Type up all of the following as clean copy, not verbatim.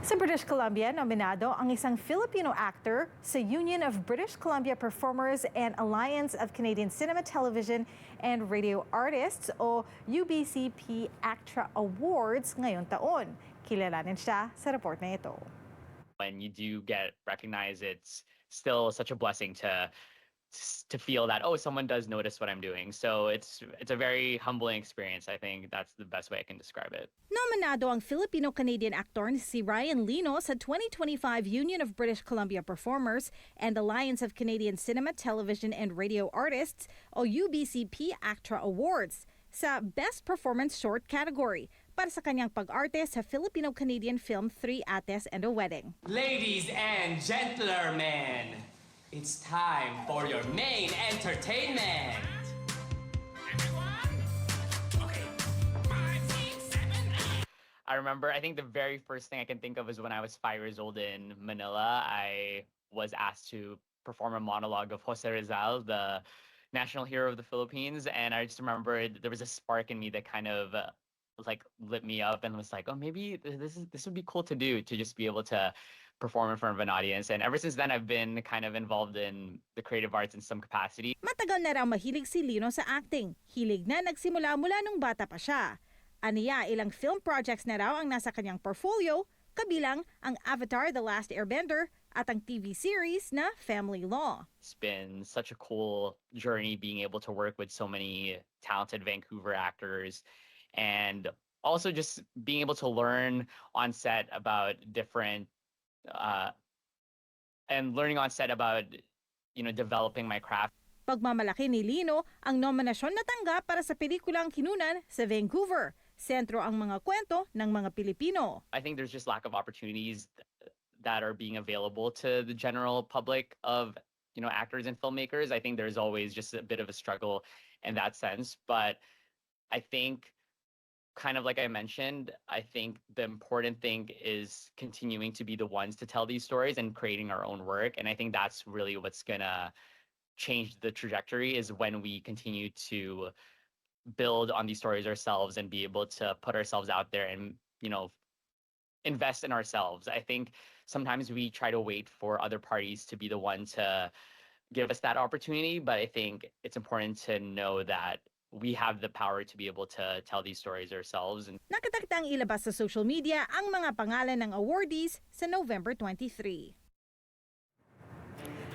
Sa British Columbia, nominado ang isang Filipino actor sa Union of British Columbia Performers and Alliance of Canadian Cinema, Television and Radio Artists o UBCP ACTRA Awards ngayong taon. Kilalanin siya sa report na ito. When you do get recognized, it's still such a blessing to feel that, oh, someone does notice what I'm doing. So it's a very humbling experience. I think that's the best way I can describe it. Nominado ang Filipino-Canadian actor na si Lino sa 2025 Union of British Columbia Performers and Alliance of Canadian Cinema, Television and Radio Artists o UBCP ACTRA Awards sa Best Performance Short category para sa kanyang pag-arte sa Filipino-Canadian film Three Ates and a Wedding. Ladies and gentlemen, it's time for your main entertainment. I remember, I think the very first thing I can think of is when I was 5 years old in Manila. I was asked to perform a monologue of Jose Rizal, the national hero of the Philippines. And I just remember there was a spark in me that kind of lit me up and was like, oh, maybe this would be cool to do, to just be able to perform in front of an audience. And ever since then, I've been kind of involved in the creative arts in some capacity. Matagal na raw mahilig si Lino sa acting. Hilig na nagsimula mula nung bata pa siya. Aniya, ilang film projects na raw ang nasa kanyang portfolio, kabilang ang Avatar: The Last Airbender at ang TV series na Family Law. It's been such a cool journey being able to work with so many talented Vancouver actors, and also just being able to learn on set about different and learning on set about, developing my craft. Pagmamalaki ni Lino ang nominasyon na tanggap para sa pelikulang kinunan sa Vancouver. Sentro ang mga kwento ng mga Pilipino. I think there's just lack of opportunities that are being available to the general public of, actors and filmmakers. I think there's always just a bit of a struggle in that sense. But I think, kind of like I mentioned, I think the important thing is continuing to be the ones to tell these stories and creating our own work. And I think that's really what's gonna change the trajectory, is when we continue to build on these stories ourselves and be able to put ourselves out there and, invest in ourselves. I think sometimes we try to wait for other parties to be the one to give us that opportunity, but I think it's important to know that we have the power to be able to tell these stories ourselves. Nakatakdang ilabas sa social media ang mga pangalan ng awardees sa November 23.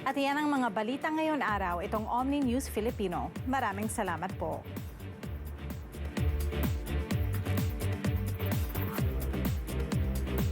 At iyan ang mga balita ngayon araw, itong OMNI News Filipino. Maraming salamat po.